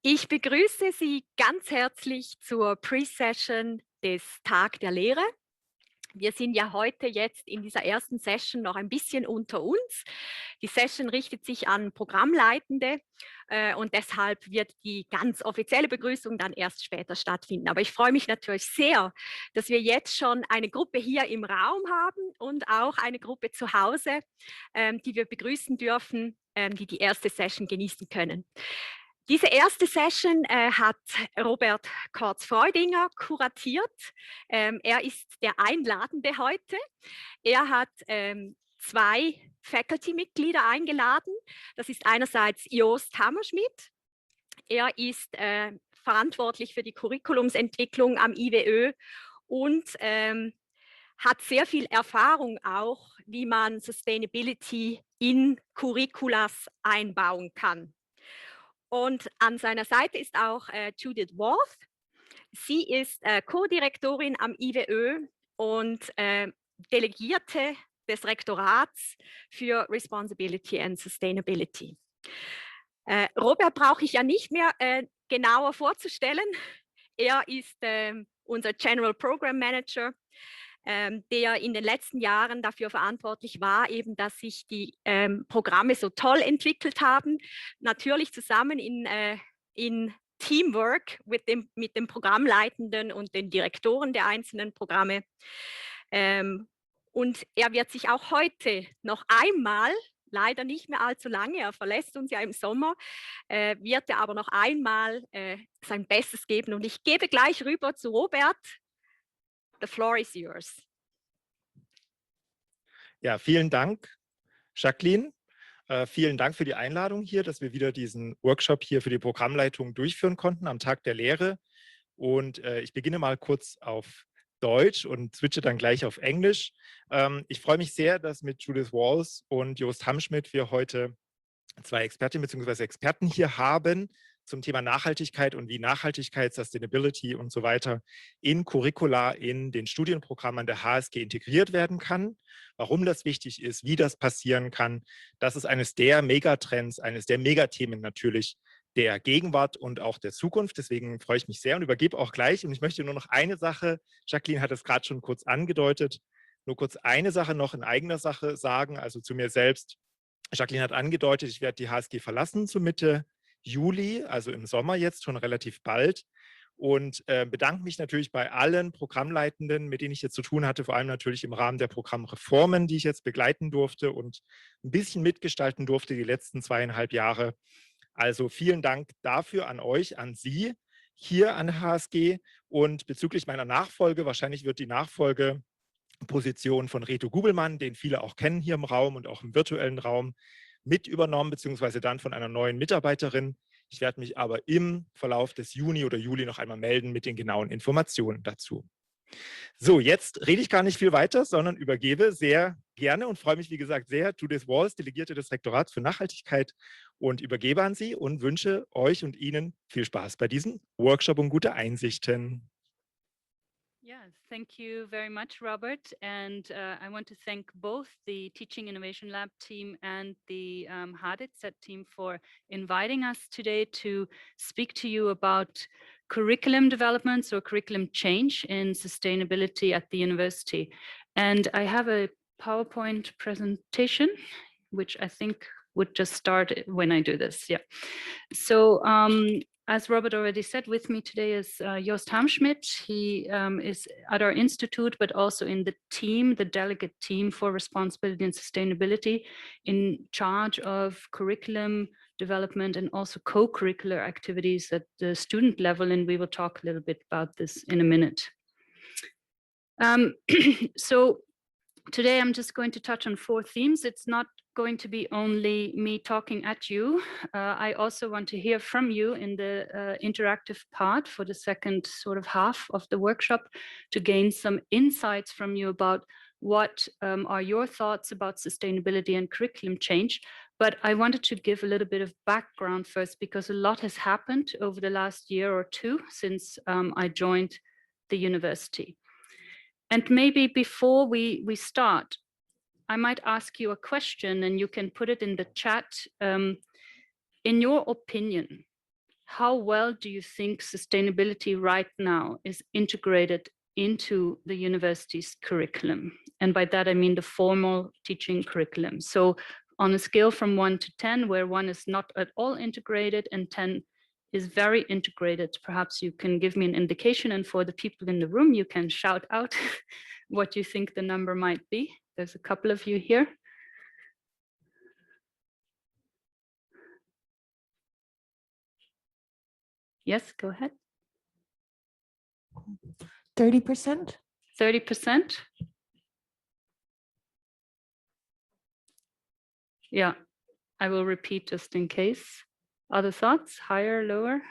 Ich begrüße Sie ganz herzlich zur Pre-Session des Tag der Lehre. Wir sind ja heute jetzt in dieser ersten Session noch ein bisschen unter uns. Die Session richtet sich an Programmleitende und deshalb wird die ganz offizielle Begrüßung dann erst später stattfinden. Aber ich freue mich natürlich sehr, dass wir jetzt schon eine Gruppe hier im Raum haben und auch eine Gruppe zu Hause, die wir begrüßen dürfen, die die erste Session genießen können. Diese erste Session hat Robert Kordts-Freudinger kuratiert. Er ist der Einladende heute. Er hat zwei Faculty-Mitglieder eingeladen. Das ist einerseits Jost Hamschmidt. Er ist verantwortlich für die Curriculumsentwicklung am IWÖ und hat sehr viel Erfahrung auch, wie man Sustainability in Curriculas einbauen kann. Und an seiner Seite ist auch Judith. Sie ist Co-Direktorin am IWÖ und Delegierte des Rektorats für Responsibility and Sustainability. Robert brauche ich ja nicht mehr genauer vorzustellen. Er ist unser General Program Manager, der in den letzten Jahren dafür verantwortlich war, eben, dass sich die Programme so toll entwickelt haben, natürlich zusammen in Teamwork mit dem Programmleitenden und den Direktoren der einzelnen Programme. Und er wird sich auch heute noch einmal, leider nicht mehr allzu lange, er verlässt uns ja im Sommer, wird er aber noch einmal sein Bestes geben. Und ich gebe gleich rüber zu Robert. The floor is yours. Ja, vielen Dank, Jacqueline. Vielen Dank für die Einladung hier, dass wir wieder diesen Workshop hier für die Programmleitung durchführen konnten am Tag der Lehre. Und ich beginne mal kurz auf Deutsch und switche dann gleich auf Englisch. Ich freue mich sehr, dass mit Judith Walls und Jost Hamschmidt wir heute zwei Expertinnen bzw. Experten hier haben zum Thema Nachhaltigkeit und wie Nachhaltigkeit, Sustainability und so weiter in Curricula, in den Studienprogrammen der HSG integriert werden kann. Warum das wichtig ist, wie das passieren kann, das ist eines der Megatrends, eines der Megathemen natürlich der Gegenwart und auch der Zukunft. Deswegen freue ich mich sehr und übergebe auch gleich. Und ich möchte nur noch eine Sache, Jacqueline hat es gerade schon kurz angedeutet, nur kurz eine Sache noch in eigener Sache sagen, also zu mir selbst. Jacqueline hat angedeutet, ich werde die HSG verlassen zur Mitte Juli, also im Sommer jetzt schon relativ bald. Und bedanke mich natürlich bei allen Programmleitenden, mit denen ich jetzt zu tun hatte, vor allem natürlich im Rahmen der Programmreformen, die ich jetzt begleiten durfte und ein bisschen mitgestalten durfte die letzten 2,5 Jahre. Also vielen Dank dafür an euch, an Sie hier an der HSG. Und bezüglich meiner Nachfolge, wahrscheinlich wird die Nachfolgeposition von Reto Gubelmann, den viele auch kennen hier im Raum und auch im virtuellen Raum, mit übernommen, beziehungsweise dann von einer neuen Mitarbeiterin. Ich werde mich aber im Verlauf des Juni oder Juli noch einmal melden mit den genauen Informationen dazu. So, jetzt rede ich gar nicht viel weiter, sondern übergebe sehr gerne und freue mich, wie gesagt, sehr, Judith Walls, Delegierte des Rektorats für Nachhaltigkeit, und übergebe an Sie und wünsche euch und Ihnen viel Spaß bei diesem Workshop und gute Einsichten. Yeah, thank you very much, Robert. And I want to thank both the Teaching Innovation Lab team and the HDZ team for inviting us today to speak to you about curriculum developments or curriculum change in sustainability at the university. And I have a PowerPoint presentation, which I think would just start when I do this. Yeah. So as Robert already said, with me today is Jost Hamschmidt. He is at our institute, but also in the team, the delegate team for responsibility and sustainability, in charge of curriculum development and also co-curricular activities at the student level. And we will talk a little bit about this in a minute. So today I'm just going to touch on 4 themes. It's not going to be only me talking at you. I also want to hear from you in the interactive part for the second sort of half of the workshop to gain some insights from you about what are your thoughts about sustainability and curriculum change. But I wanted to give a little bit of background first, because a lot has happened over the last year or two since I joined the university. And maybe before we start, I might ask you a question and you can put it in the chat. In your opinion, how well do you think sustainability right now is integrated into the university's curriculum? And by that, I mean the formal teaching curriculum. So on a scale from 1 to 10, where 1 is not at all integrated and 10 is very integrated, perhaps you can give me an indication, and for the people in the room, you can shout out what you think the number might be. There's a couple of you here. Yes, go ahead. 30%? 30%? Yeah, I will repeat just in case. Other thoughts, higher, lower?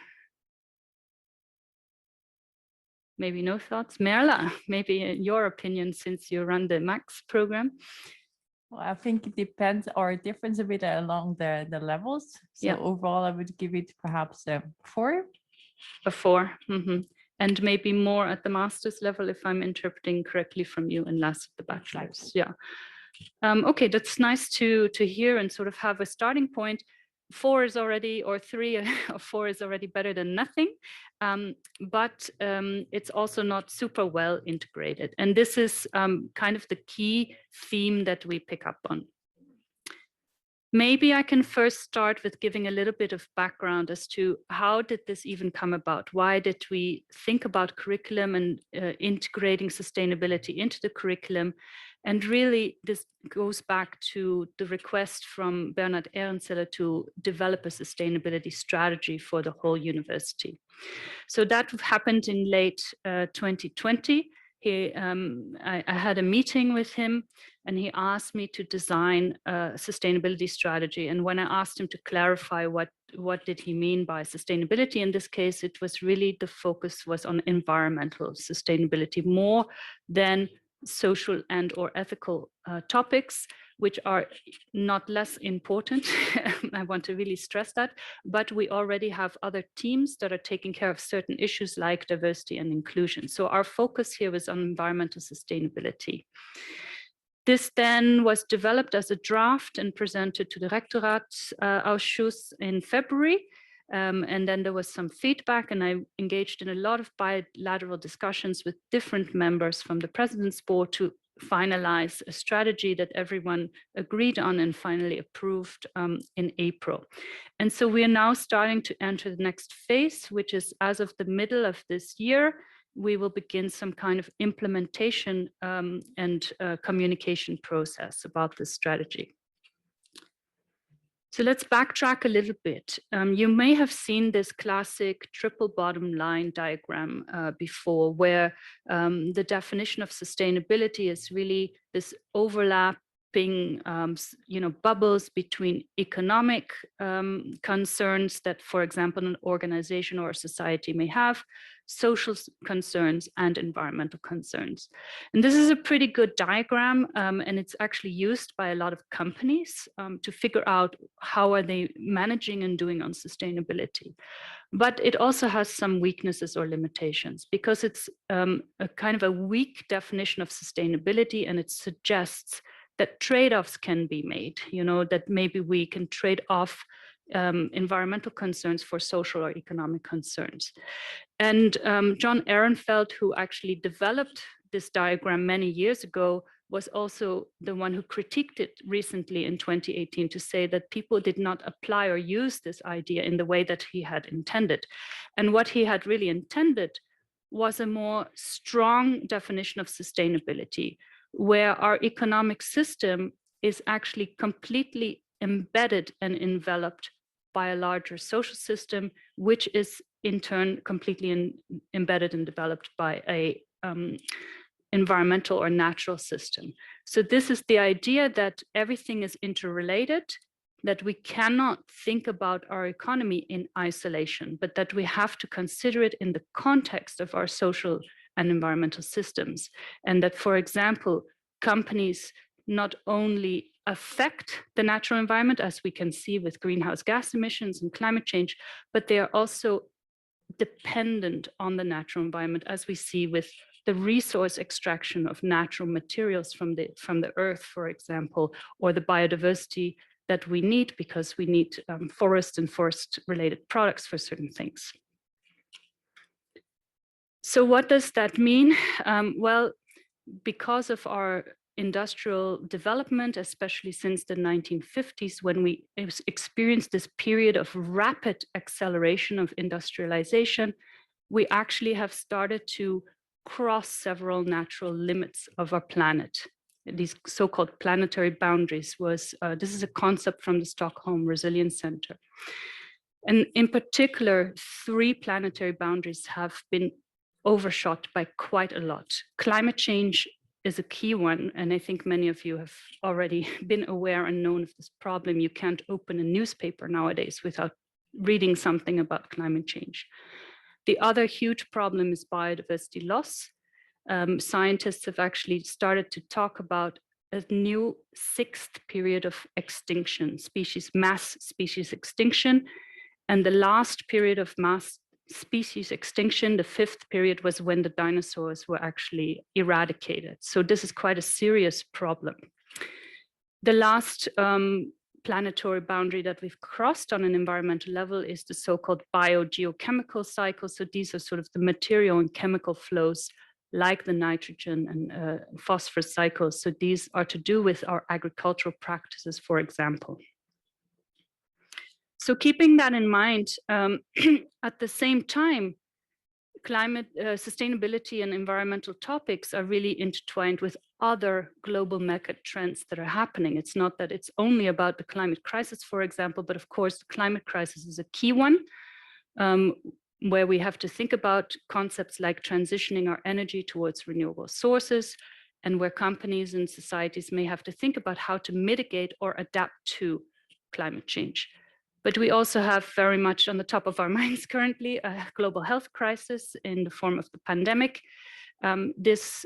Maybe no thoughts. Merla, maybe in your opinion, since you run the MAX program. Well, I think it depends or differs a bit along the levels. So Yeah. overall, I would give it perhaps a 4. A 4. And maybe more at the master's level, if I'm interpreting correctly from you, and less at the bachelor's. Yeah. Okay, that's nice to hear and sort of have a starting point. 4 is already, or 3 or 4 is already better than nothing, but it's also not super well integrated. And this is kind of the key theme that we pick up on. Maybe I can first start with giving a little bit of background as to how did this even come about? Why did we think about curriculum and integrating sustainability into the curriculum? And really, this goes back to the request from Bernhard Ehrenzeller to develop a sustainability strategy for the whole university. So that happened in late 2020. I had a meeting with him, and he asked me to design a sustainability strategy. And when I asked him to clarify what did he mean by sustainability, in this case, it was really the focus was on environmental sustainability more than social and or ethical topics, which are not less important. I want to really stress that, but we already have other teams that are taking care of certain issues like diversity and inclusion. So our focus here was on environmental sustainability. This then was developed as a draft and presented to the Rektoratsausschuss in February. And then there was some feedback, and I engaged in a lot of bilateral discussions with different members from the President's Board to finalize a strategy that everyone agreed on and finally approved in April. And so we are now starting to enter the next phase, which is as of the middle of this year, we will begin some kind of implementation and communication process about this strategy. So let's backtrack a little bit. You may have seen this classic triple bottom line diagram before, where the definition of sustainability is really this overlapping bubbles between economic concerns that, for example, an organization or a society may have, social concerns, and environmental concerns. And this is a pretty good diagram, and it's actually used by a lot of companies to figure out how are they managing and doing on sustainability. But it also has some weaknesses or limitations because it's a kind of a weak definition of sustainability, and it suggests that trade-offs can be made, that maybe we can trade off environmental concerns for social or economic concerns. And John Ehrenfeld, who actually developed this diagram many years ago, was also the one who critiqued it recently in 2018 to say that people did not apply or use this idea in the way that he had intended. And what he had really intended was a more strong definition of sustainability, where our economic system is actually completely embedded and enveloped by a larger social system, which is in turn completely embedded and developed by a environmental or natural system. So this is the idea that everything is interrelated, that we cannot think about our economy in isolation, but that we have to consider it in the context of our social and environmental systems. And that, for example, companies not only affect the natural environment, as we can see with greenhouse gas emissions and climate change, but they are also dependent on the natural environment, as we see with the resource extraction of natural materials from the earth, for example, or the biodiversity that we need, because we need forest and forest-related products for certain things. So what does that mean? Well, because of our industrial development, especially since the 1950s, when we experienced this period of rapid acceleration of industrialization, we actually have started to cross several natural limits of our planet. These so-called planetary boundaries this is a concept from the Stockholm Resilience Center. And in particular, 3 planetary boundaries have been overshot by quite a lot. Climate change is a key one, and I think many of you have already been aware and known of this problem. You can't open a newspaper nowadays without reading something about climate change. The other huge problem is biodiversity loss. Scientists have actually started to talk about a new 6th period of extinction, mass species extinction. And the last period of mass species extinction, the 5th period, was when the dinosaurs were actually eradicated. So this is quite a serious problem. The last planetary boundary that we've crossed on an environmental level is the so-called biogeochemical cycle. So these are sort of the material and chemical flows like the nitrogen and phosphorus cycles. So these are to do with our agricultural practices, for example. So keeping that in mind, at the same time, climate sustainability and environmental topics are really intertwined with other global mega trends that are happening. It's not that it's only about the climate crisis, for example, but of course, the climate crisis is a key one, where we have to think about concepts like transitioning our energy towards renewable sources, and where companies and societies may have to think about how to mitigate or adapt to climate change. But we also have very much on the top of our minds currently a global health crisis in the form of the pandemic. This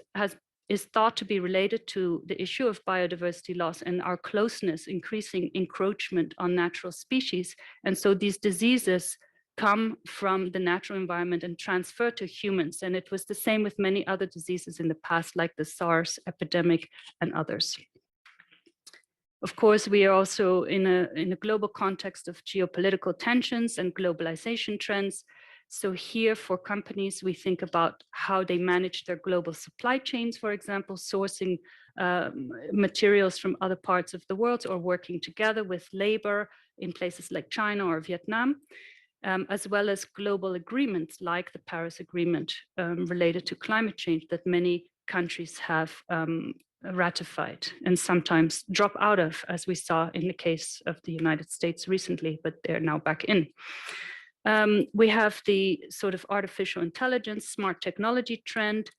is thought to be related to the issue of biodiversity loss and our closeness, increasing encroachment on natural species. And so these diseases come from the natural environment and transfer to humans. And it was the same with many other diseases in the past, like the SARS epidemic and others. Of course, we are also in a global context of geopolitical tensions and globalization trends. So here for companies, we think about how they manage their global supply chains, for example, sourcing materials from other parts of the world or working together with labor in places like China or Vietnam, as well as global agreements like the Paris Agreement related to climate change that many countries have ratified and sometimes drop out of, as we saw in the case of the United States recently, but they're now back in. We have the sort of artificial intelligence, smart technology trend.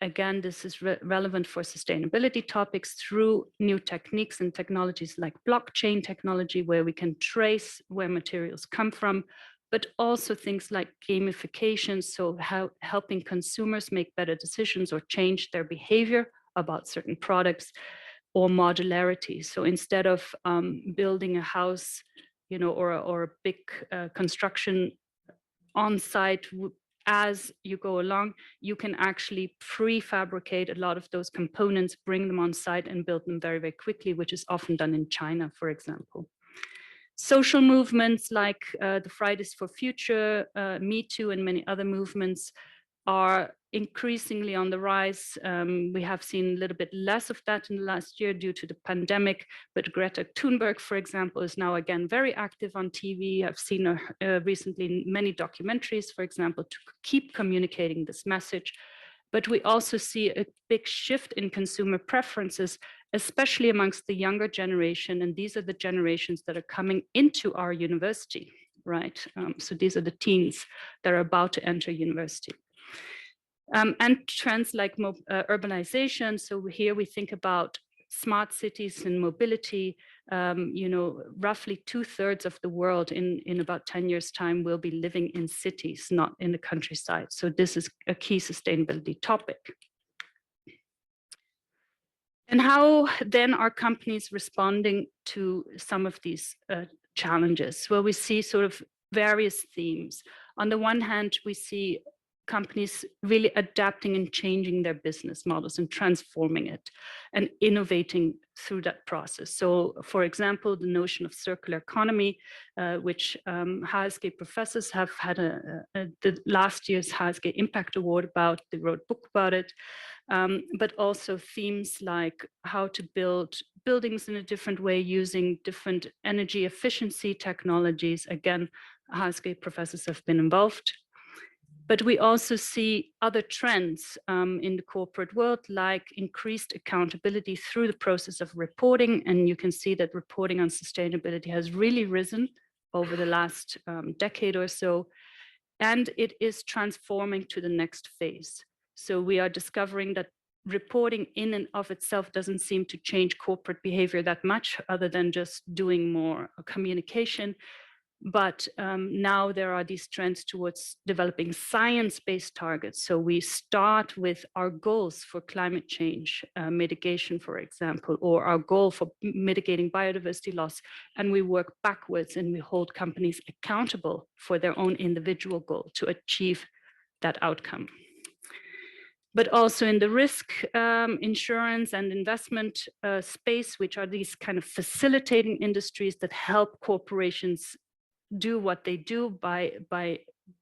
Again, this is relevant for sustainability topics through new techniques and technologies like blockchain technology, where we can trace where materials come from, but also things like gamification, so helping consumers make better decisions or change their behavior about certain products, or modularity. So instead of building a house, or a big construction on site as you go along, you can actually prefabricate a lot of those components, bring them on site and build them very, very quickly, which is often done in China, for example. Social movements like the Fridays for Future, Me Too, and many other movements are increasingly on the rise. We have seen a little bit less of that in the last year due to the pandemic, but Greta Thunberg, for example, is now again very active on TV. I've seen her recently in many documentaries, for example, to keep communicating this message. But we also see a big shift in consumer preferences, especially amongst the younger generation. And these are the generations that are coming into our university, right? So these are the teens that are about to enter university. And trends like urbanization. So here we think about smart cities and mobility. Roughly 2/3 of the world in about 10 years' time will be living in cities, not in the countryside. So this is a key sustainability topic. And how then are companies responding to some of these challenges? Well, we see sort of various themes. On the one hand, we see companies really adapting and changing their business models and transforming it and innovating through that process. So, for example, the notion of circular economy, which HSG professors have had the last year's HSG Impact Award about, they wrote a book about it, but also themes like how to build buildings in a different way using different energy efficiency technologies. Again, HSG professors have been involved. But we also see other trends in the corporate world, like increased accountability through the process of reporting. And you can see that reporting on sustainability has really risen over the last decade or so. And it is transforming to the next phase. So we are discovering that reporting in and of itself doesn't seem to change corporate behavior that much, other than just doing more communication. But now there are these trends towards developing science-based targets. So we start with our goals for climate change mitigation, for example, or our goal for mitigating biodiversity loss. And we work backwards and we hold companies accountable for their own individual goal to achieve that outcome. But also in the risk insurance and investment space, which are these kind of facilitating industries that help corporations do what they do by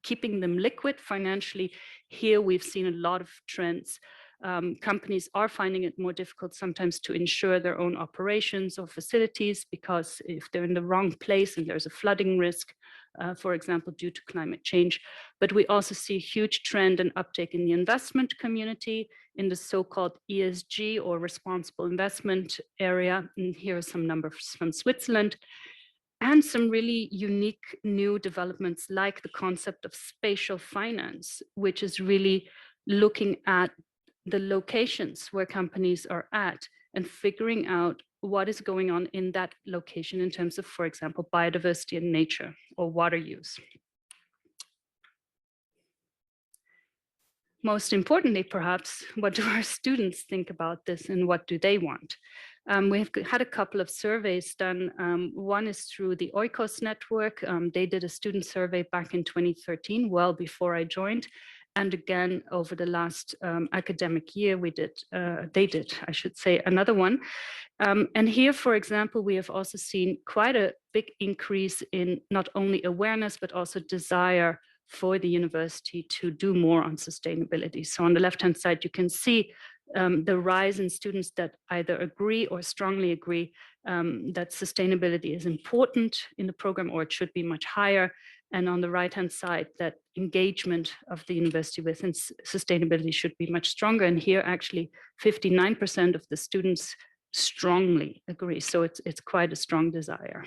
keeping them liquid financially. Here we've seen a lot of trends. Companies are finding it more difficult sometimes to insure their own operations or facilities, because if they're in the wrong place and there's a flooding risk, for example, due to climate change. But we also see a huge trend and uptake in the investment community in the so-called ESG or responsible investment area. And here are some numbers from Switzerland. And some really unique new developments, like the concept of spatial finance, which is really looking at the locations where companies are at and figuring out what is going on in that location in terms of, for example, biodiversity and nature or water use. Most importantly, perhaps, what do our students think about this and what do they want? We've had a couple of surveys done. One is through the Oikos network. They did a student survey back in 2013, well before I joined. And again, over the last academic year, they did, I should say, another one. And here, for example, we have also seen quite a big increase in not only awareness, but also desire for the university to do more on sustainability. So on the left-hand side, you can see the rise in students that either agree or strongly agree that sustainability is important in the program, or it should be much higher. And on the right-hand side, that engagement of the university within sustainability should be much stronger. And here, actually, 59% of the students strongly agree. So it's quite a strong desire.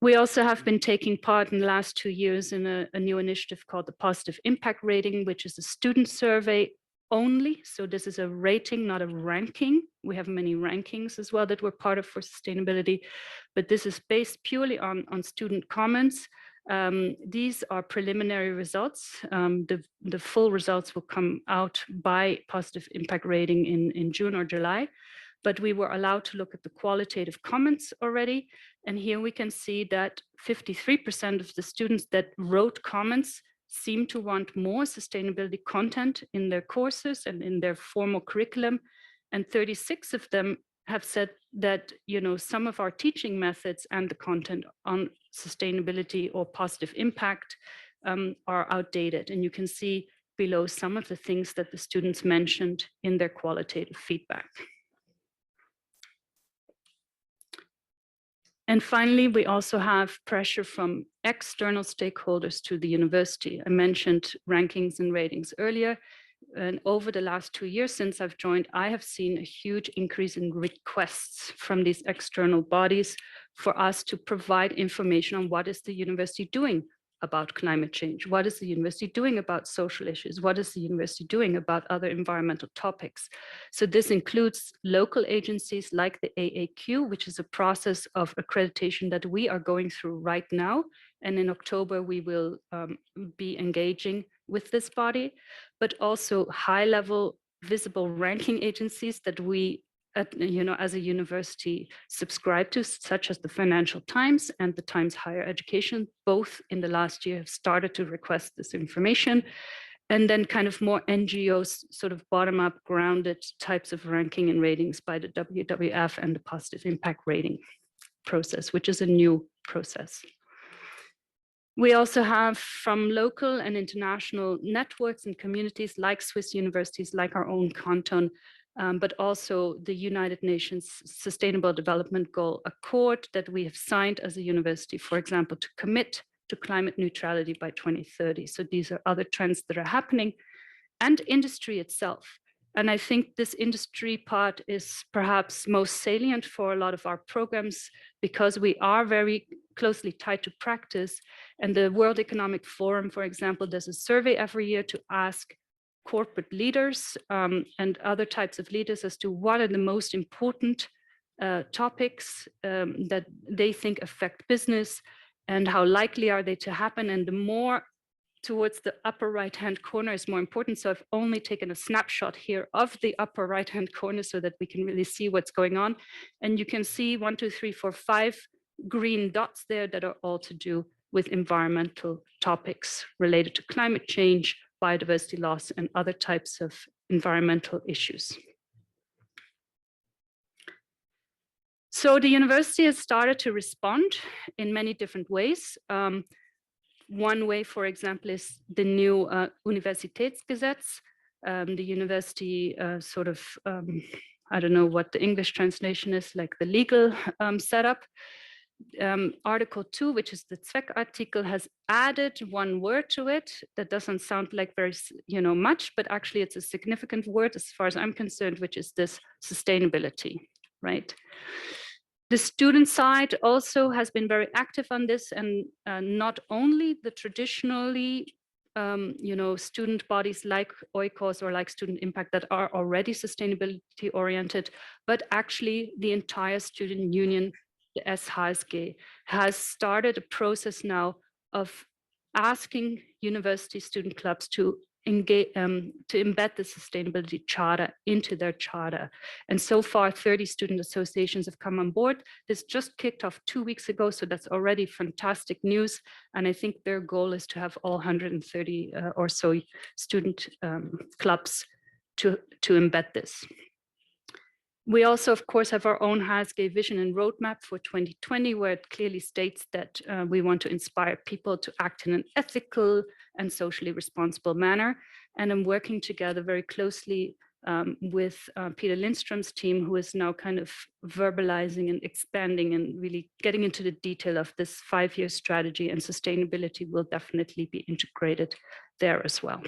We also have been taking part in the last 2 years in a new initiative called the Positive Impact Rating, which is a student survey only. So this is a rating, not a ranking. We have many rankings as well that we're part of for sustainability, but this is based purely on student comments. These are preliminary results. The full results will come out by Positive Impact Rating in June or July. But we were allowed to look at the qualitative comments already. And here we can see that 53% of the students that wrote comments seem to want more sustainability content in their courses and in their formal curriculum. And 36 of them have said that, you know, some of our teaching methods and the content on sustainability or positive impact are outdated. And you can see below some of the things that the students mentioned in their qualitative feedback. And finally, we also have pressure from external stakeholders to the university. I mentioned rankings and ratings earlier. And over the last 2 years since I've joined, I have seen a huge increase in requests from these external bodies for us to provide information on what is the university doing about climate change? What is the university doing about social issues? What is the university doing about other environmental topics? So this includes local agencies like the AAQ, which is a process of accreditation that we are going through right now. And in October, we will be engaging with this body, but also high-level visible ranking agencies that we as a university subscribe to, such as the Financial Times and the Times Higher Education, both in the last year have started to request this information. And then kind of more NGOs, sort of bottom-up grounded types of ranking and ratings by the WWF and the Positive Impact Rating process, which is a new process. We also have from local and international networks and communities like Swiss universities, like our own canton, but also the United Nations Sustainable Development Goal Accord that we have signed as a university, for example, to commit to climate neutrality by 2030. So these are other trends that are happening, and industry itself. And I think this industry part is perhaps most salient for a lot of our programs because we are very closely tied to practice. And the World Economic Forum, for example, does a survey every year to ask corporate leaders and other types of leaders as to what are the most important topics that they think affect business and how likely are they to happen. And the more towards the upper right-hand corner is more important. So I've only taken a snapshot here of the upper right-hand corner so that we can really see what's going on. And you can see 1, 2, 3, 4, 5 green dots there that are all to do with environmental topics related to climate change, biodiversity loss, and other types of environmental issues. So the university has started to respond in many different ways. One way, for example, is the new Universitätsgesetz, the university I don't know what the English translation is, like the legal setup. Article 2, which is the Zweckartikel, has added one word to it that doesn't sound like very, much, but actually it's a significant word as far as I'm concerned, which is this sustainability, right? The student side also has been very active on this, and not only the traditionally, student bodies like Oikos or like Student Impact that are already sustainability oriented, but actually the entire student union, the TIL-HSG, has started a process now of asking university student clubs to engage, to embed the sustainability charter into their charter. And so far, 30 student associations have come on board. This just kicked off 2 weeks ago, so that's already fantastic news. And I think their goal is to have all 130 or so student clubs to embed this. We also, of course, have our own HSG vision and roadmap for 2020, where it clearly states that we want to inspire people to act in an ethical and socially responsible manner. And I'm working together very closely with Peter Lindström's team, who is now kind of verbalizing and expanding and really getting into the detail of this 5-year strategy, and sustainability will definitely be integrated there as well.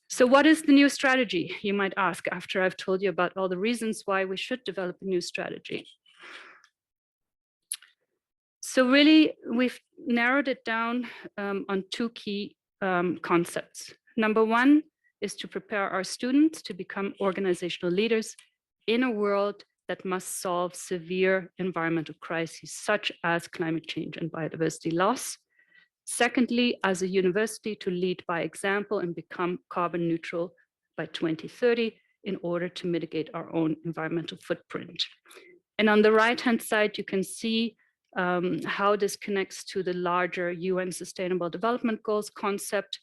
So what is the new strategy, you might ask, after I've told you about all the reasons why we should develop a new strategy? So really, we've narrowed it down on 2 key concepts. Number 1 is to prepare our students to become organizational leaders in a world that must solve severe environmental crises, such as climate change and biodiversity loss. Secondly, as a university, to lead by example and become carbon neutral by 2030 in order to mitigate our own environmental footprint. And on the right-hand side, you can see how this connects to the larger UN Sustainable Development Goals concept.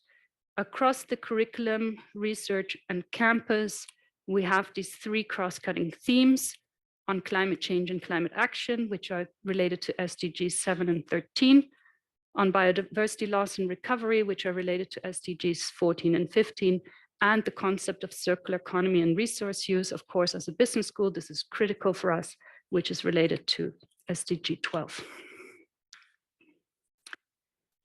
Across the curriculum, research, and campus, we have these 3 cross-cutting themes on climate change and climate action, which are related to SDGs 7 and 13. On biodiversity loss and recovery, which are related to SDGs 14 and 15, and the concept of circular economy and resource use. Of course, as a business school, this is critical for us, which is related to SDG 12.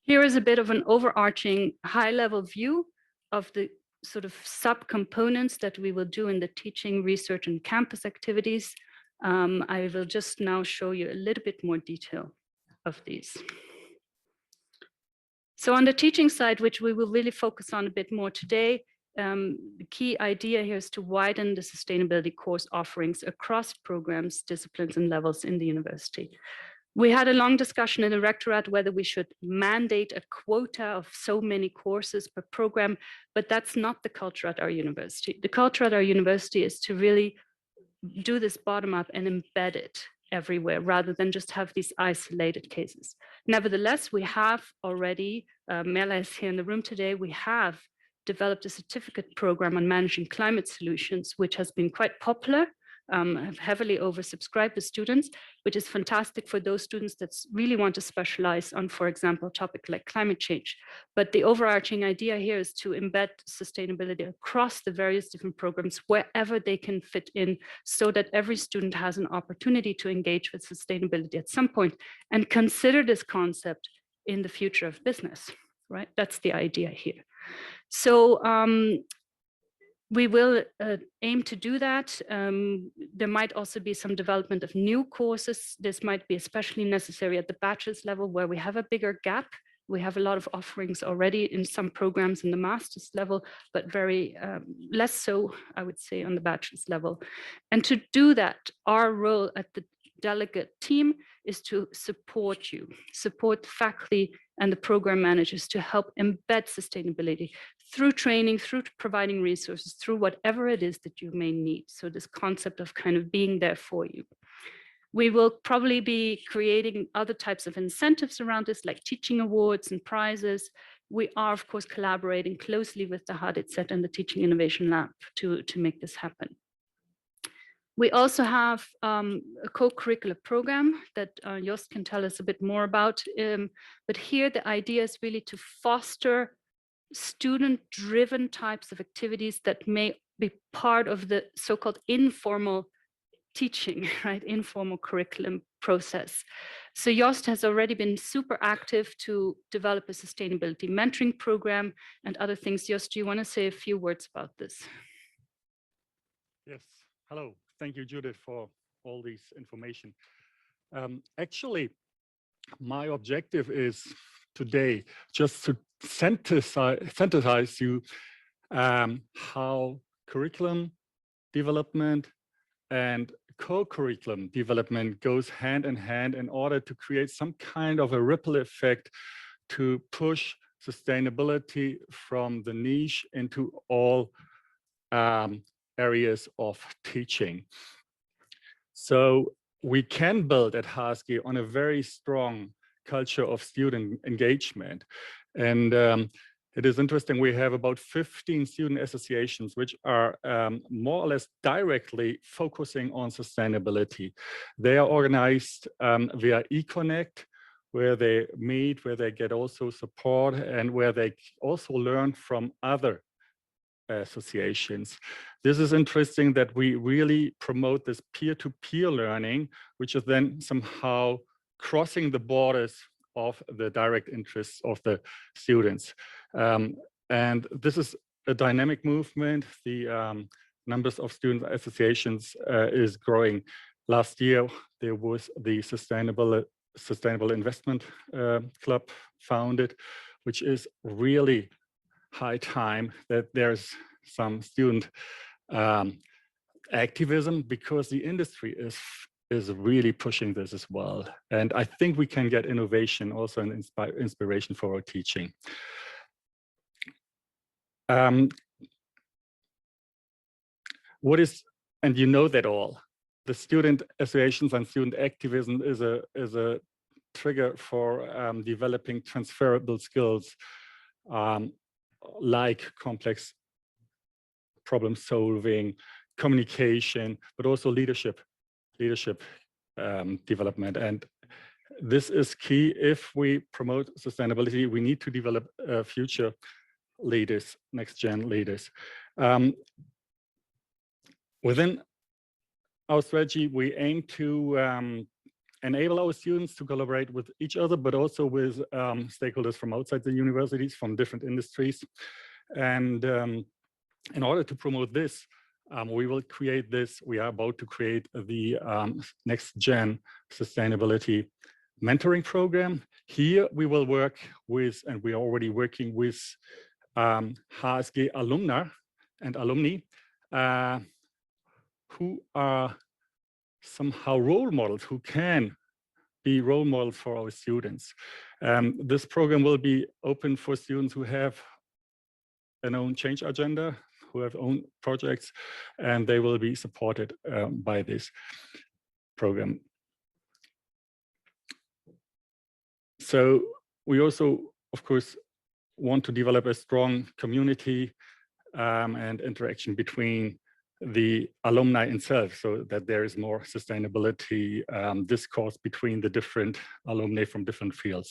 Here is a bit of an overarching high-level view of the sort of sub-components that we will do in the teaching, research, and campus activities. I will just now show you a little bit more detail of these. So on the teaching side, which we will really focus on a bit more today, the key idea here is to widen the sustainability course offerings across programs, disciplines, and levels in the university. We had a long discussion in the rectorate whether we should mandate a quota of so many courses per program, but that's not the culture at our university. The culture at our university is to really do this bottom up and embed it everywhere rather than just have these isolated cases. Nevertheless, we have already, Mela is here in the room today, we have developed a certificate program on managing climate solutions, which has been quite popular, heavily oversubscribed with students, which is fantastic for those students that really want to specialize on, for example, a topic like climate change. But the overarching idea here is to embed sustainability across the various different programs wherever they can fit in, so that every student has an opportunity to engage with sustainability at some point and consider this concept in the future of business, right? That's the idea here. So we will aim to do that. There might also be some development of new courses. This might be especially necessary at the bachelor's level where we have a bigger gap. We have a lot of offerings already in some programs in the master's level, but very less so, I would say, on the bachelor's level. And to do that, our role at the delegate team is to support you, support faculty and the program managers to help embed sustainability through training, through providing resources, through whatever it is that you may need. So this concept of kind of being there for you. We will probably be creating other types of incentives around this, like teaching awards and prizes. We are, of course, collaborating closely with the HDZ and the Teaching Innovation Lab to make this happen. We also have a co-curricular program that Jost can tell us a bit more about. But here the idea is really to foster student-driven types of activities that may be part of the so-called informal teaching, right? Informal curriculum process. So Jost has already been super active to develop a sustainability mentoring program and other things. Jost, do you want to say a few words about this? Yes, hello. Thank you, Judith, for all this information. Actually, my objective is today just to synthesize you how curriculum development and co-curriculum development goes hand in hand in order to create some kind of a ripple effect to push sustainability from the niche into all areas of teaching. So we can build at HSG on a very strong culture of student engagement. And it is interesting, we have about 15 student associations which are more or less directly focusing on sustainability. They are organized via eConnect, where they meet, where they get also support, and where they also learn from other associations. This is interesting that we really promote this peer-to-peer learning, which is then somehow crossing the borders of the direct interests of the students. And this is a dynamic movement. The numbers of student associations is growing. Last year, there was the Sustainable Investment Club founded, which is really high time that there's some student activism, because the industry is really pushing this as well. And I think we can get innovation also and inspiration for our teaching. What is, and you know that all, the student associations and student activism is a trigger for developing transferable skills like complex problem solving, communication, but also leadership development. And this is key. If we promote sustainability, we need to develop future leaders, next gen leaders. Within our strategy, we aim to enable our students to collaborate with each other, but also with stakeholders from outside the universities, from different industries. And in order to promote this, we will create this. We are about to create the next gen sustainability mentoring program. Here we will work with, and we are already working with HSG alumni and alumni who are somehow role models, who can be role models for our students. This program will be open for students who have an own change agenda, who have own projects, and they will be supported by this program. So we also, of course, want to develop a strong community and interaction between the alumni itself, so that there is more sustainability discourse between the different alumni from different fields.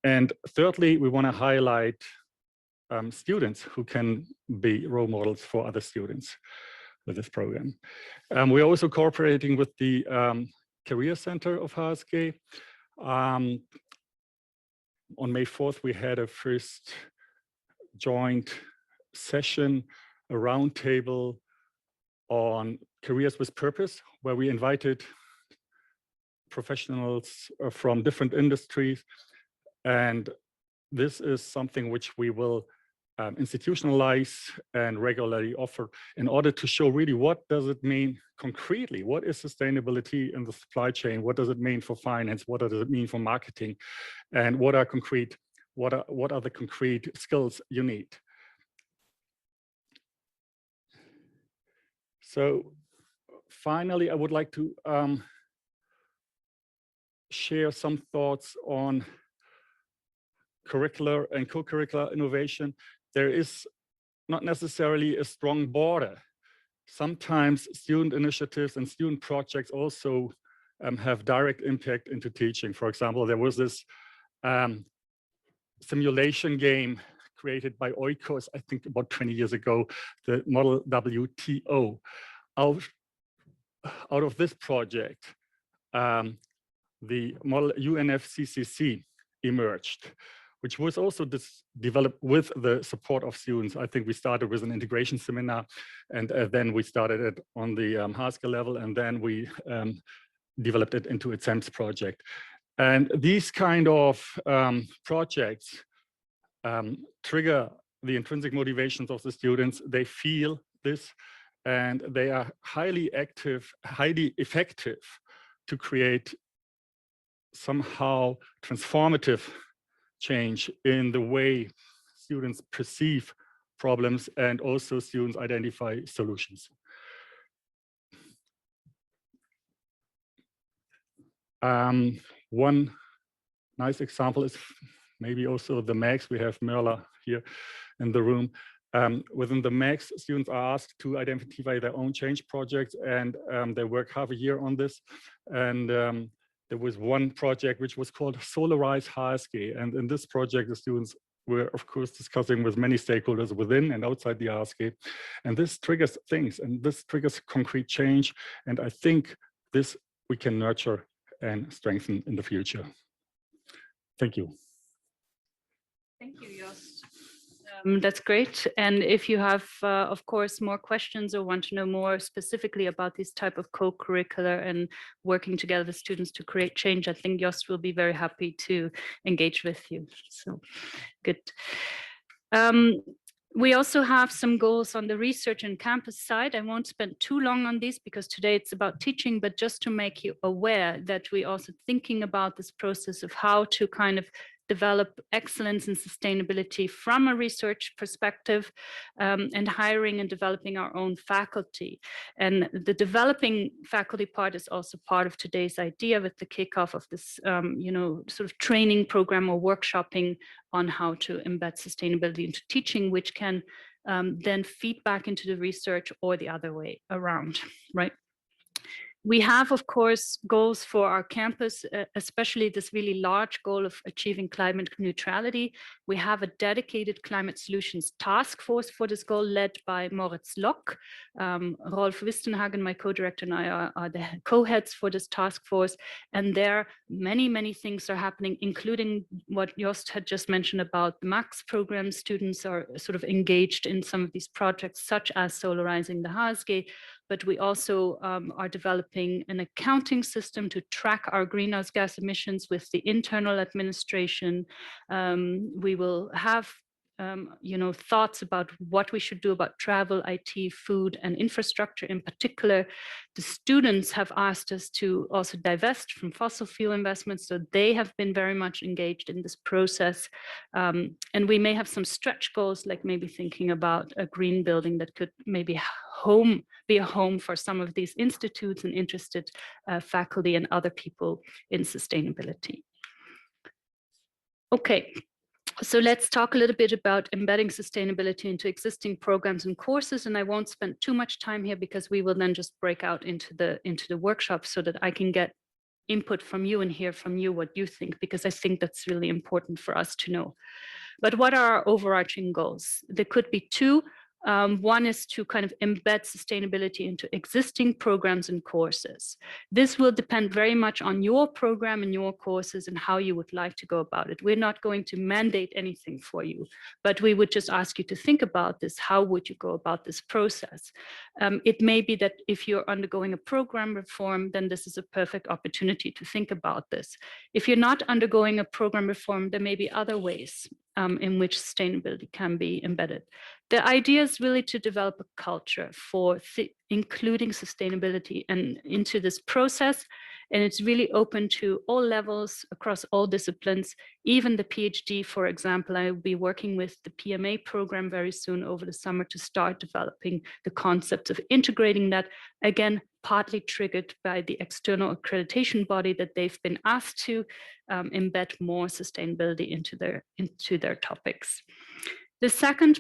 And thirdly, we want to highlight students who can be role models for other students with this program. We're also cooperating with the Career Center of HSG. On May 4th, we had a first joint session, a roundtable on careers with purpose, where we invited professionals from different industries. And this is something which we will institutionalize and regularly offer in order to show really what does it mean concretely. What is sustainability in the supply chain? What does it mean for finance? What does it mean for marketing? And what are the concrete skills you need? So finally, I would like to share some thoughts on curricular and co-curricular innovation. There is not necessarily a strong border. Sometimes student initiatives and student projects also have direct impact into teaching. For example, there was this simulation game created by Oikos, I think about 20 years ago, the model WTO. Out of this project, the model UNFCCC emerged, which was also developed with the support of students. I think we started with an integration seminar, and then we started it on the HSG level, and then we developed it into a CEMS project. And these kind of projects trigger the intrinsic motivations of the students. They feel this, and they are highly active, highly effective to create somehow transformative change in the way students perceive problems, and also students identify solutions. One nice example is maybe also the MAGs. We have Merla here in the room. Within the MAGs, students are asked to identify their own change projects, and they work half a year on this. And there was one project which was called Solarize HSG. And in this project, the students were, of course, discussing with many stakeholders within and outside the HSG. And this triggers things, and this triggers concrete change. And I think this we can nurture and strengthen in the future. Thank you. Thank you, Jost. That's great. And if you have, of course, more questions or want to know more specifically about this type of co-curricular and working together with students to create change, I think Jost will be very happy to engage with you. So good. We also have some goals on the research and campus side. I won't spend too long on this because today it's about teaching, but just to make you aware that we're also thinking about this process of how to kind of develop excellence and sustainability from a research perspective, and hiring and developing our own faculty. And the developing faculty part is also part of today's idea with the kickoff of this, sort of training program or workshopping on how to embed sustainability into teaching, which can then feed back into the research or the other way around, right? We have, of course, goals for our campus, especially this really large goal of achieving climate neutrality. We have a dedicated climate solutions task force for this goal led by Moritz Lock. Rolf Wistenhagen, my co-director, and I are the co-heads for this task force. And there, many things are happening, including what Jost had just mentioned about the MAX program. Students are sort of engaged in some of these projects, such as solarizing the HSG. But we also are developing an accounting system to track our greenhouse gas emissions with the internal administration. We will have thoughts about what we should do about travel, IT, food, and infrastructure in particular. The students have asked us to also divest from fossil fuel investments, so they have been very much engaged in this process. And we may have some stretch goals, like maybe thinking about a green building that could maybe be a home for some of these institutes and interested faculty and other people in sustainability. Okay. So let's talk a little bit about embedding sustainability into existing programs and courses. And I won't spend too much time here because we will then just break out into the workshop so that I can get input from you and hear from you what you think, because I think that's really important for us to know. But what are our overarching goals? There could be two. One is to kind of embed sustainability into existing programs and courses. This will depend very much on your program and your courses and how you would like to go about it. We're not going to mandate anything for you, but we would just ask you to think about this. How would you go about this process? It may be that if you're undergoing a program reform, then this is a perfect opportunity to think about this. If you're not undergoing a program reform, there may be other ways in which sustainability can be embedded. The idea is really to develop a culture for including sustainability and into this process. And it's really open to all levels across all disciplines, even the PhD, for example. I will be working with the PMA program very soon over the summer to start developing the concepts of integrating that, again, partly triggered by the external accreditation body that they've been asked to embed more sustainability into their topics. The second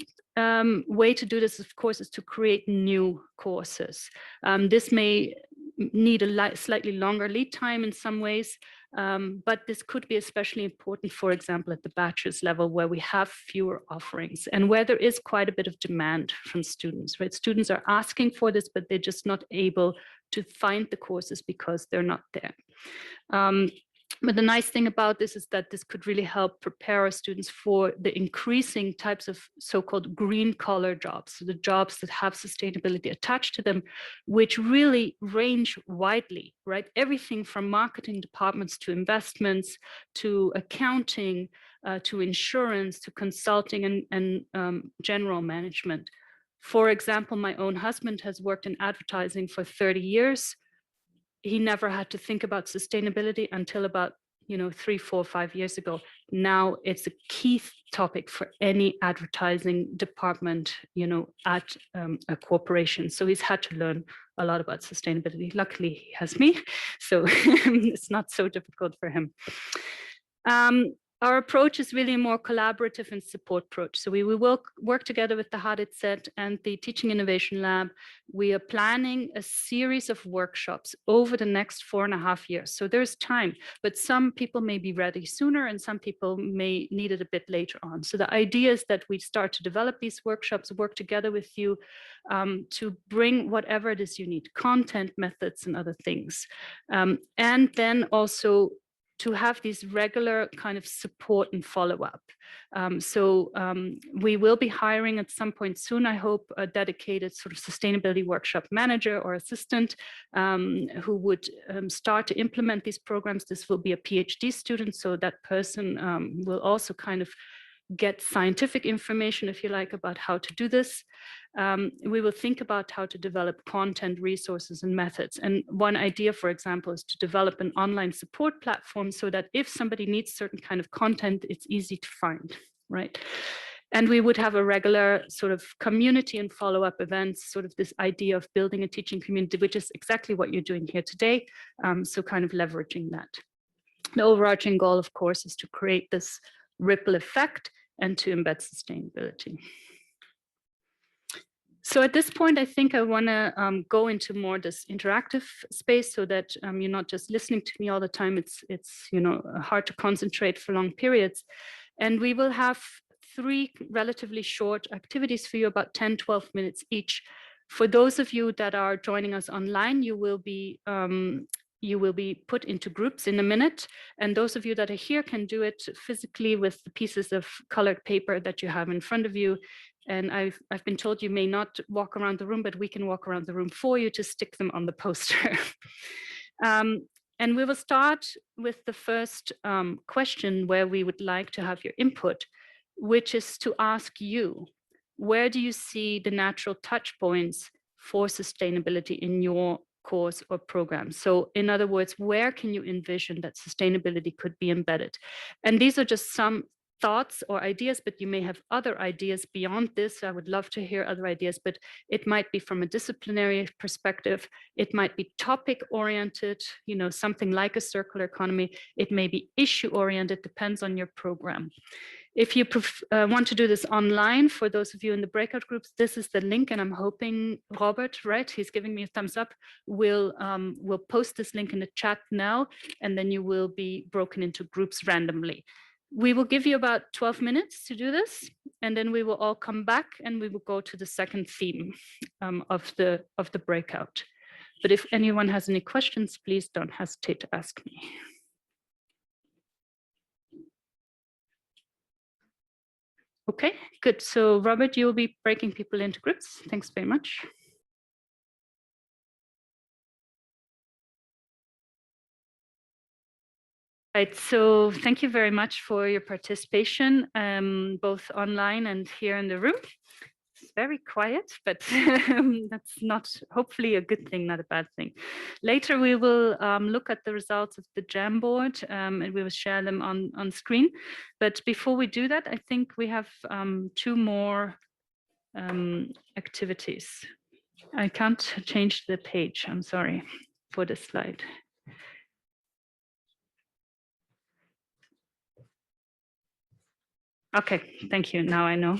way to do this, of course, is to create new courses. This may need a slightly longer lead time in some ways, but this could be especially important, for example, at the bachelor's level, where we have fewer offerings and where there is quite a bit of demand from students, right? Students are asking for this, but they're just not able to find the courses because they're not there. But the nice thing about this is that this could really help prepare our students for the increasing types of so-called green collar jobs, so the jobs that have sustainability attached to them, which really range widely, right? Everything from marketing departments to investments, to accounting, to insurance, to consulting and general management. For example, my own husband has worked in advertising for 30 years. He never had to think about sustainability until about 3, 4, 5 years ago. Now it's a key topic for any advertising department, at a corporation. So he's had to learn a lot about sustainability. Luckily, he has me, so it's not so difficult for him. Our approach is really a more collaborative and support approach. So we will work together with the HDZ and the Teaching Innovation Lab. We are planning a series of workshops over the next 4.5 years. So there's time, but some people may be ready sooner and some people may need it a bit later on. So the idea is that we start to develop these workshops, work together with you to bring whatever it is you need, content, methods, and other things. And then also to have these regular kind of support and follow-up. We will be hiring at some point soon, I hope, a dedicated sort of sustainability workshop manager or assistant who would start to implement these programs. This will be a PhD student, so that person will also kind of get scientific information, if you like, about how to do this. We will think about how to develop content, resources, and methods. And one idea, for example, is to develop an online support platform so that if somebody needs certain kind of content, it's easy to find, right? And we would have a regular sort of community and follow-up events, sort of this idea of building a teaching community, which is exactly what you're doing here today. So kind of leveraging that. The overarching goal, of course, is to create this ripple effect and to embed sustainability. So at this point, I think I want to go into more this interactive space so that you're not just listening to me all the time. It's hard to concentrate for long periods. And we will have 3 relatively short activities for you, about 10, 12 minutes each. For those of you that are joining us online, you will be put into groups in a minute. And those of you that are here can do it physically with the pieces of colored paper that you have in front of you. And I've been told you may not walk around the room, but we can walk around the room for you to stick them on the poster. And we will start with the first question where we would like to have your input. which is to ask you, where do you see the natural touch points for sustainability in your course or program? So in other words, where can you envision that sustainability could be embedded? And these are just some thoughts or ideas, but you may have other ideas beyond this. I would love to hear other ideas, but it might be from a disciplinary perspective. It might be topic oriented, you know, something like a circular economy. It may be issue oriented, depends on your program. If you want to do this online, for those of you in the breakout groups, this is the link, and I'm hoping Robert, right, he's giving me a thumbs up, will post this link in the chat now, and then you will be broken into groups randomly. We will give you about 12 minutes to do this, and then we will all come back and we will go to the second theme of the breakout. But if anyone has any questions, please don't hesitate to ask me. Okay, good. So Robert, you will be breaking people into groups. Thanks very much. Right, so thank you very much for your participation, both online and here in the room. It's very quiet, but that's not hopefully a good thing, not a bad thing. Later, we will look at the results of the Jamboard and we will share them on screen. But before we do that, I think we have 2 more activities. I can't change the page, I'm sorry, for the slide. Okay, thank you. Now I know.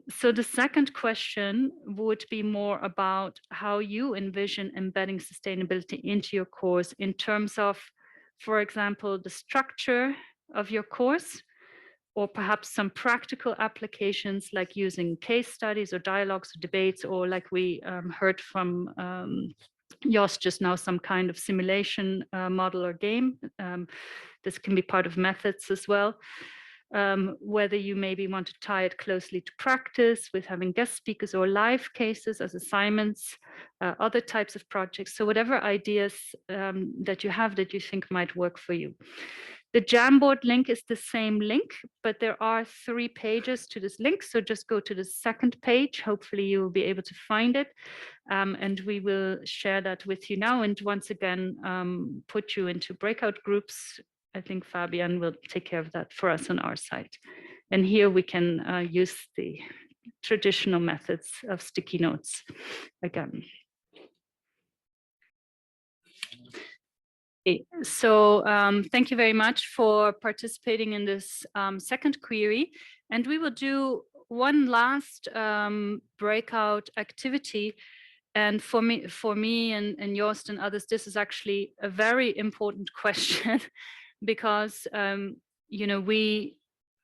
So the second question would be more about how you envision embedding sustainability into your course in terms of, for example, the structure of your course, or perhaps some practical applications like using case studies or dialogues or debates, or like we heard from Jost just now, some kind of simulation model or game. This can be part of methods as well. Whether you maybe want to tie it closely to practice with having guest speakers or live cases as assignments, other types of projects. So whatever ideas that you have that you think might work for you. The Jamboard link is the same link, but there are 3 pages to this link. So just go to the second page. Hopefully you will be able to find it. And we will share that with you now. And once again, put you into breakout groups. I think Fabian will take care of that for us on our side. And here we can use the traditional methods of sticky notes again. So thank you very much for participating in this second query. And we will do one last breakout activity. And for me and Jost and others, this is actually a very important question because, you know, we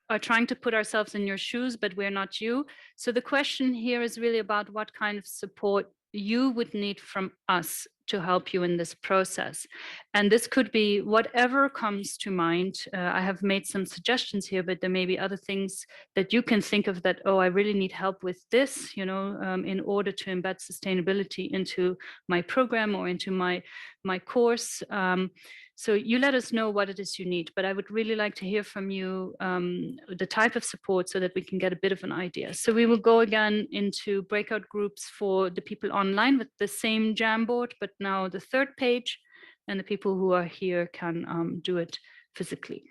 are trying to put ourselves in your shoes, but we're not you. So the question here is really about what kind of support you would need from us to help you in this process. And this could be whatever comes to mind. I have made some suggestions here, but there may be other things that you can think of that, oh, I really need help with this, you know, in order to embed sustainability into my program or into my course. So you let us know what it is you need, but I would really like to hear from you the type of support so that we can get a bit of an idea. So we will go again into breakout groups for the people online with the same Jamboard, but now the third page, and the people who are here can do it physically.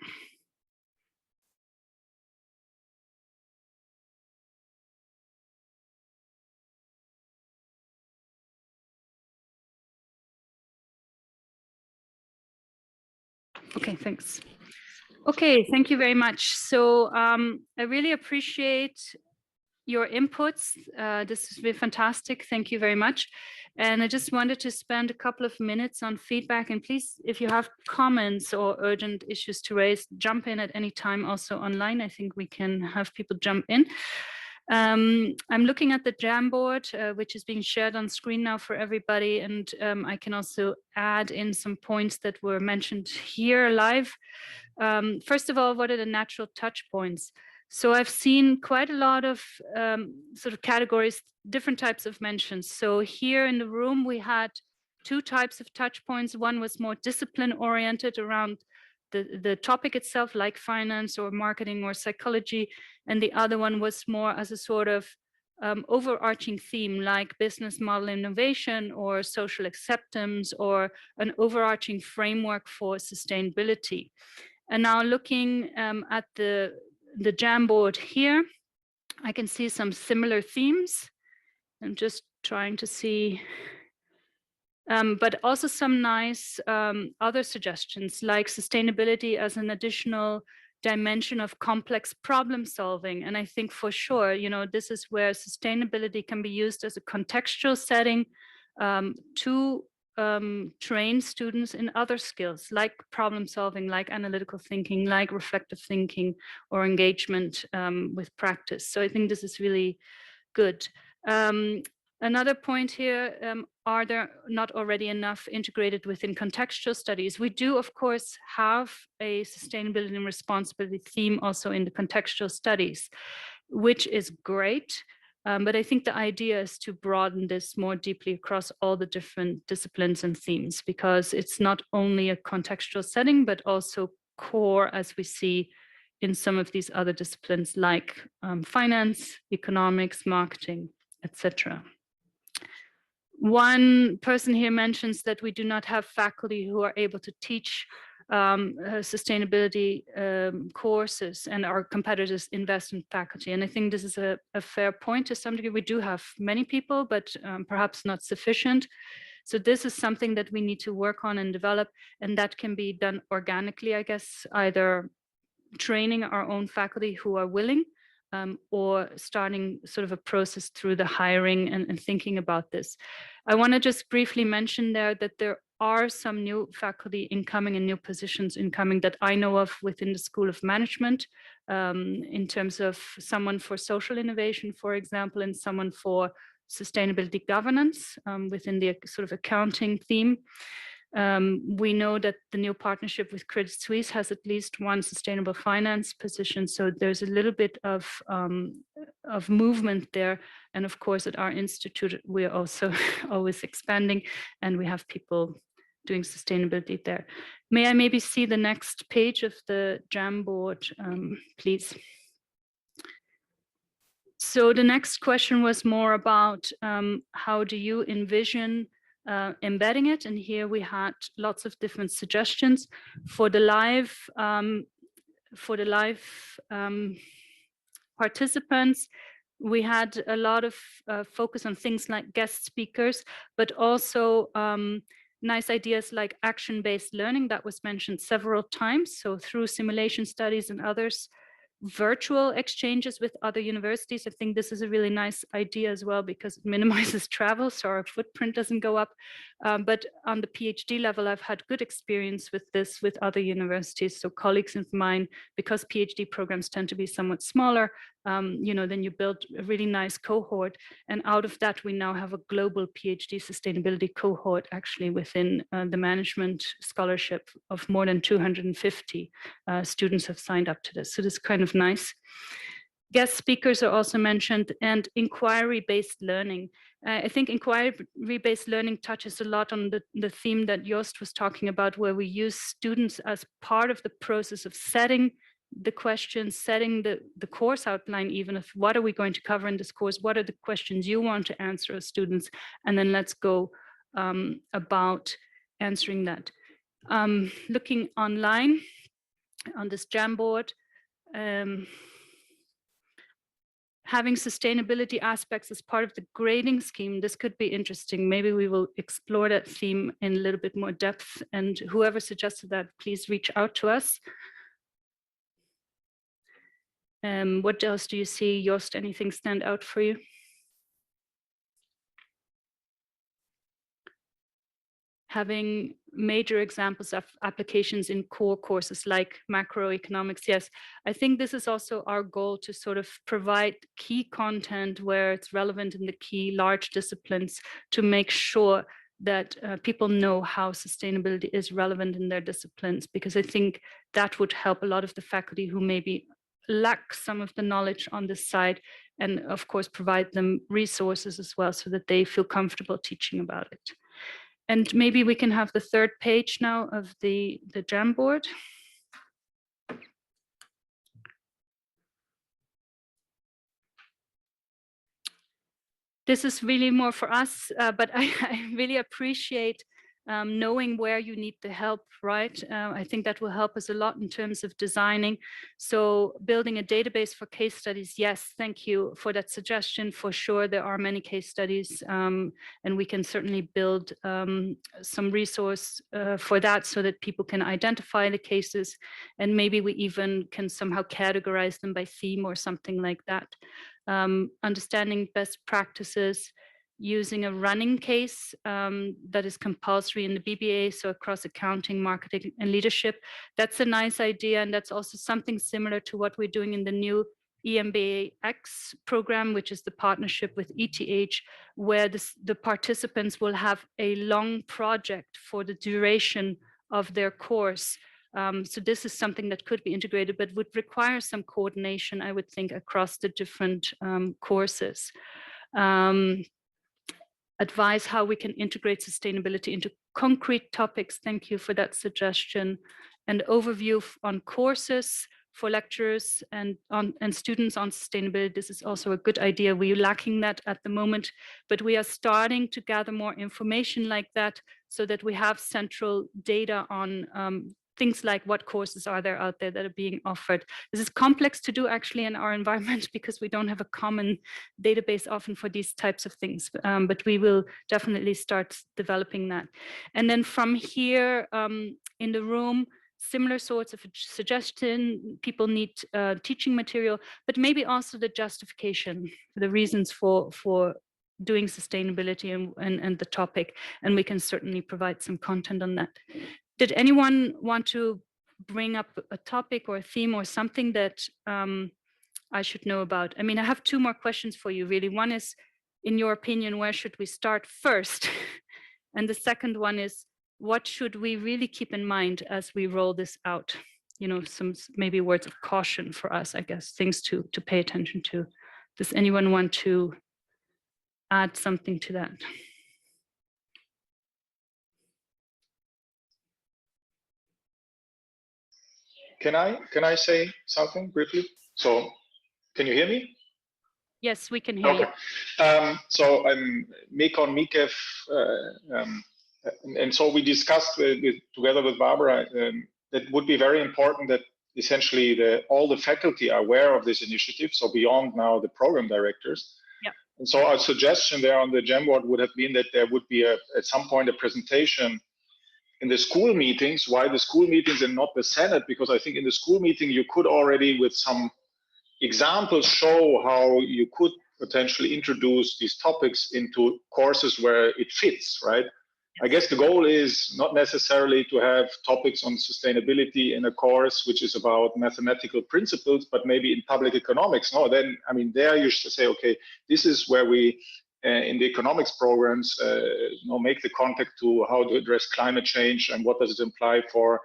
Okay, thanks. Okay, thank you very much. So I really appreciate your inputs. This has been fantastic. Thank you very much. And I just wanted to spend a couple of minutes on feedback. And please, if you have comments or urgent issues to raise, jump in at any time also online. I think we can have people jump in. I'm looking at the Jamboard, which is being shared on screen now for everybody. And I can also add in some points that were mentioned here live. First of all, what are the natural touch points? So I've seen quite a lot of sort of categories, different types of mentions. So here in the room, we had 2 types of touch points. One was more discipline oriented around the topic itself, like finance or marketing or psychology, and the other one was more as a sort of overarching theme, like business model innovation or social acceptance, or an overarching framework for sustainability. And now looking at the Jamboard here, I can see some similar themes. I'm just trying to see, but also some nice other suggestions, like sustainability as an additional dimension of complex problem solving. And I think for sure, you know, this is where sustainability can be used as a contextual setting to train students in other skills, like problem solving, like analytical thinking, like reflective thinking, or engagement with practice. So I think this is really good. Another point here, are there not already enough integrated within contextual studies? We do, of course, have a sustainability and responsibility theme also in the contextual studies, which is great. But I think the idea is to broaden this more deeply across all the different disciplines and themes, because it's not only a contextual setting, but also core, as we see in some of these other disciplines like finance, economics, marketing, etc. One person here mentions that we do not have faculty who are able to teach sustainability courses, and our competitors invest in faculty. And I think this is a fair point to some degree. We do have many people, but perhaps not sufficient. So this is something that we need to work on and develop, and that can be done organically, I guess, either training our own faculty who are willing, or starting sort of a process through the hiring and thinking about this. I want to just briefly mention there that there are some new faculty incoming and new positions incoming that I know of within the School of Management, in terms of someone for social innovation, for example, and someone for sustainability governance within the sort of accounting theme. We know that the new partnership with Credit Suisse has at least one sustainable finance position, so there's a little bit of movement there. And of course, at our institute, we're also always expanding, and we have people doing sustainability there. May I maybe see the next page of the Jamboard, please? So the next question was more about how do you envision embedding it, and here we had lots of different suggestions for the live participants. We had a lot of focus on things like guest speakers, but also nice ideas like action-based learning that was mentioned several times. So through simulation studies and others, virtual exchanges with other universities. I think this is a really nice idea as well, because it minimizes travel, so our footprint doesn't go up. But on the PhD level, I've had good experience with this with other universities. So colleagues of mine, because PhD programs tend to be somewhat smaller, you know, then you build a really nice cohort. And out of that, we now have a global PhD sustainability cohort actually within the management scholarship of more than 250 students have signed up to this. So this is kind of nice. Guest speakers are also mentioned, and inquiry-based learning. I think inquiry-based learning touches a lot on the theme that Jost was talking about, where we use students as part of the process of setting the questions, setting the course outline, even of what are we going to cover in this course, what are the questions you want to answer as students, and then let's go about answering that. Looking online on this Jamboard, having sustainability aspects as part of the grading scheme, this could be interesting. Maybe we will explore that theme in a little bit more depth, and whoever suggested that, please reach out to us. What else do you see, Jost? Anything stand out for you? Having major examples of applications in core courses like macroeconomics. Yes, I think this is also our goal, to sort of provide key content where it's relevant in the key large disciplines, to make sure that people know how sustainability is relevant in their disciplines, because I think that would help a lot of the faculty who maybe lack some of the knowledge on this side, and of course provide them resources as well so that they feel comfortable teaching about it. And maybe we can have the third page now of the Jamboard. this is really more for us, but I really appreciate knowing where you need the help, right? I think that will help us a lot in terms of designing. So building a database for case studies, yes, thank you for that suggestion. For sure, there are many case studies, and we can certainly build some resource for that so that people can identify the cases, and maybe we even can somehow categorize them by theme or something like that. Understanding best practices, using a running case that is compulsory in the BBA, so across accounting, marketing, and leadership. That's a nice idea, and that's also something similar to what we're doing in the new EMBAX program, which is the partnership with ETH, where the participants will have a long project for the duration of their course. So this is something that could be integrated, but would require some coordination, I would think, across the different courses. Advise how we can integrate sustainability into concrete topics. Thank you for that suggestion. And overview on courses for lecturers and students on sustainability. This is also a good idea. We're lacking that at the moment, but we are starting to gather more information like that so that we have central data on things like what courses are there out there that are being offered. This is complex to do actually in our environment because we don't have a common database often for these types of things, but we will definitely start developing that. And then from here in the room, similar sorts of suggestion, people need teaching material, but maybe also the justification, the reasons for doing sustainability and the topic, and we can certainly provide some content on that. Did anyone want to bring up a topic or a theme or something that I should know about? I mean, I have two more questions for you, really. One is, in your opinion, where should we start first? And the second one is, what should we really keep in mind as we roll this out? You know, some maybe words of caution for us, I guess, things to pay attention to. Does anyone want to add something to that? Can I say something briefly? So, can you hear me? Yes, we can hear you. So I'm Mekon Mikev, and so we discussed together with Barbara that would be very important that essentially all the faculty are aware of this initiative. So beyond now the program directors. Yep. And so our suggestion there on the Jamboard would have been that there would be at some point a presentation in the school meetings. Why the school meetings and not the Senate? Because I think in the school meeting you could already, with some examples, show how you could potentially introduce these topics into courses where it fits, right? I guess the goal is not necessarily to have topics on sustainability in a course which is about mathematical principles, but maybe in public economics. No, then, I mean, there you should say, okay, this is where we, in the economics programs, make the contact to how to address climate change and what does it imply for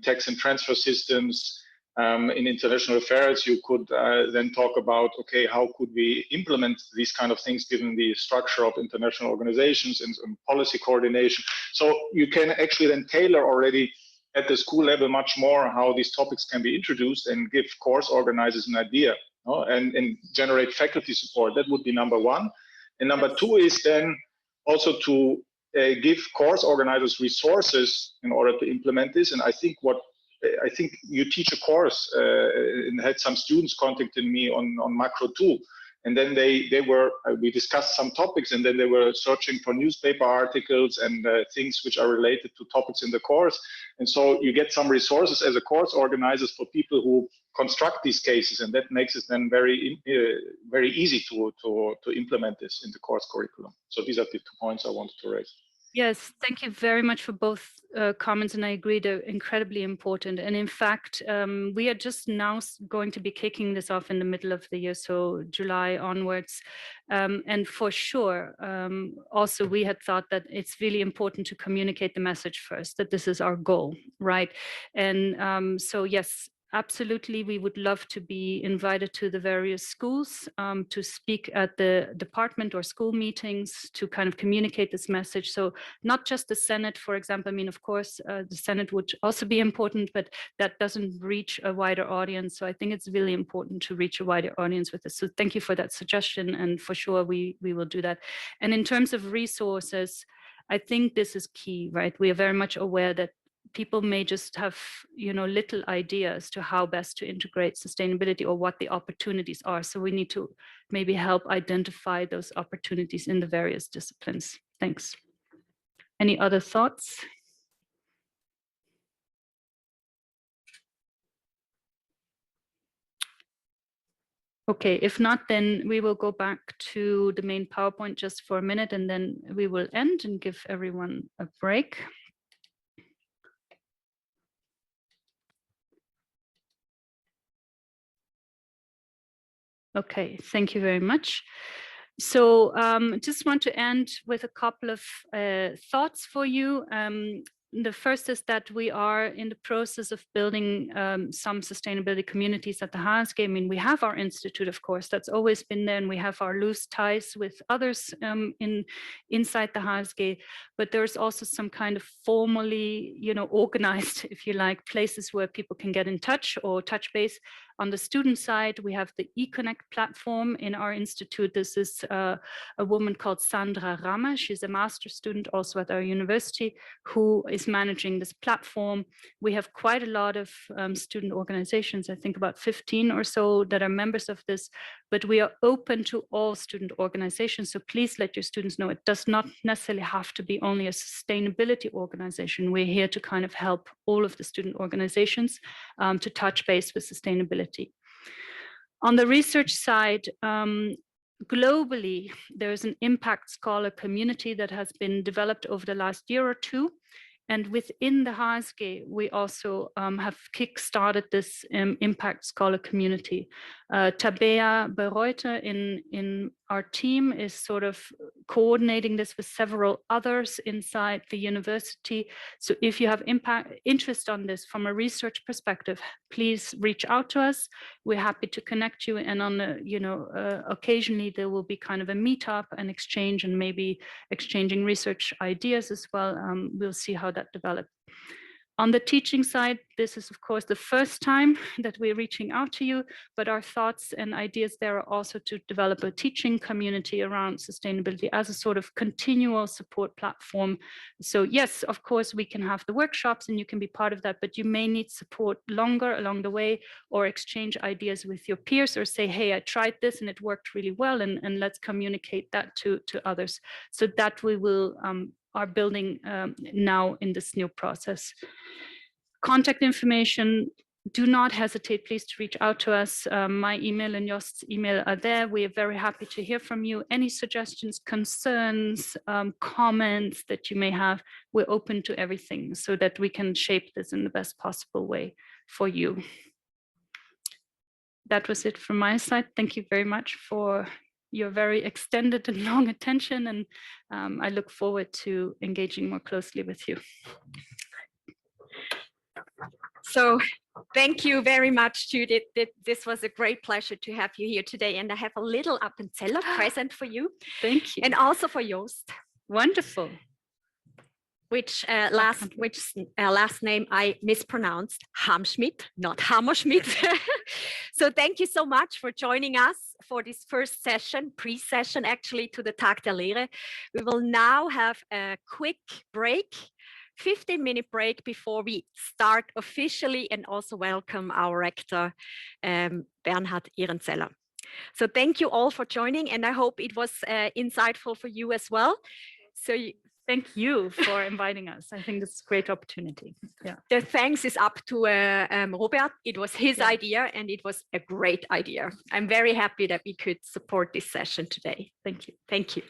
tax and transfer systems. In international affairs, you could then talk about, okay, how could we implement these kind of things given the structure of international organizations and policy coordination. So you can actually then tailor already at the school level much more how these topics can be introduced and give course organizers an idea, and generate faculty support. That would be number one. And number two is then also to give course organizers resources in order to implement this. And I think you teach a course and had some students contacting me on macro 2, and then we discussed some topics, and then they were searching for newspaper articles and things which are related to topics in the course. And so you get some resources as a course organizers for people who construct these cases, and that makes it then very easy to implement this in the course curriculum. So these are the 2 points I wanted to raise. Yes, thank you very much for both comments, and I agree they're incredibly important. And in fact, we are just now going to be kicking this off in the middle of the year, so July onwards. And for sure, also we had thought that it's really important to communicate the message first, that this is our goal, right? And so yes, absolutely, we would love to be invited to the various schools to speak at the department or school meetings to kind of communicate this message. So not just the Senate, for example. I mean, of course, the Senate would also be important, but that doesn't reach a wider audience. So I think it's really important to reach a wider audience with this. So thank you for that suggestion. And for sure, we will do that. And in terms of resources, I think this is key, right? We are very much aware that people may just have, little ideas to how best to integrate sustainability or what the opportunities are. So we need to maybe help identify those opportunities in the various disciplines. Thanks. Any other thoughts? Okay, if not, then we will go back to the main PowerPoint just for a minute, and then we will end and give everyone a break. Okay, thank you very much. So just want to end with a couple of thoughts for you. The first is that we are in the process of building some sustainability communities at the HSG. I mean, we have our institute, of course, that's always been there, and we have our loose ties with others inside the HSG, but there's also some kind of formally, organized, if you like, places where people can get in touch or touch base. On the student side, we have the eConnect platform in our institute. This is a woman called Sandra Ramme. She's a master's student also at our university who is managing this platform. We have quite a lot of student organizations, I think about 15 or so that are members of this, but we are open to all student organizations. So please let your students know it does not necessarily have to be only a sustainability organization. We're here to kind of help all of the student organizations to touch base with sustainability. On the research side, globally, there's an impact scholar community that has been developed over the last year or two. And within the HSG, we also have kickstarted this impact scholar community. Tabea Bereuter in our team is sort of coordinating this with several others inside the university. So if you have interest on this from a research perspective, please reach out to us. We're happy to connect you. And on occasionally there will be kind of a meetup and exchange, and maybe exchanging research ideas as well. We'll see how that develops. On the teaching side, this is of course the first time that we're reaching out to you, but our thoughts and ideas there are also to develop a teaching community around sustainability as a sort of continual support platform. So yes, of course, we can have the workshops and you can be part of that, but you may need support longer along the way, or exchange ideas with your peers, or say, hey, I tried this and it worked really well, and let's communicate that to others. So that we will are building now in this new process. Contact information, do not hesitate, please, to reach out to us. My email and Jost's email are there. We are very happy to hear from you. Any suggestions, concerns, comments that you may have, we're open to everything so that we can shape this in the best possible way for you. That was it from my side. Thank you very much for your very extended and long attention, and I look forward to engaging more closely with you. So thank you very much, Judith. This was a great pleasure to have you here today, and I have a little Appenzeller present for you. Thank you. And also for Jost. Wonderful. Which last name I mispronounced, Hamschmidt, not Hammerschmidt. So thank you so much for joining us for this first session, pre-session actually, to the Tag der Lehre. We will now have a quick break, 15-minute break before we start officially, and also welcome our rector, Bernhard Ehrenzeller. So thank you all for joining, and I hope it was insightful for you as well. So thank you for inviting us. I think this is a great opportunity. Yeah. The thanks is up to Robert. It was his idea, and it was a great idea. I'm very happy that we could support this session today. Thank you. Thank you.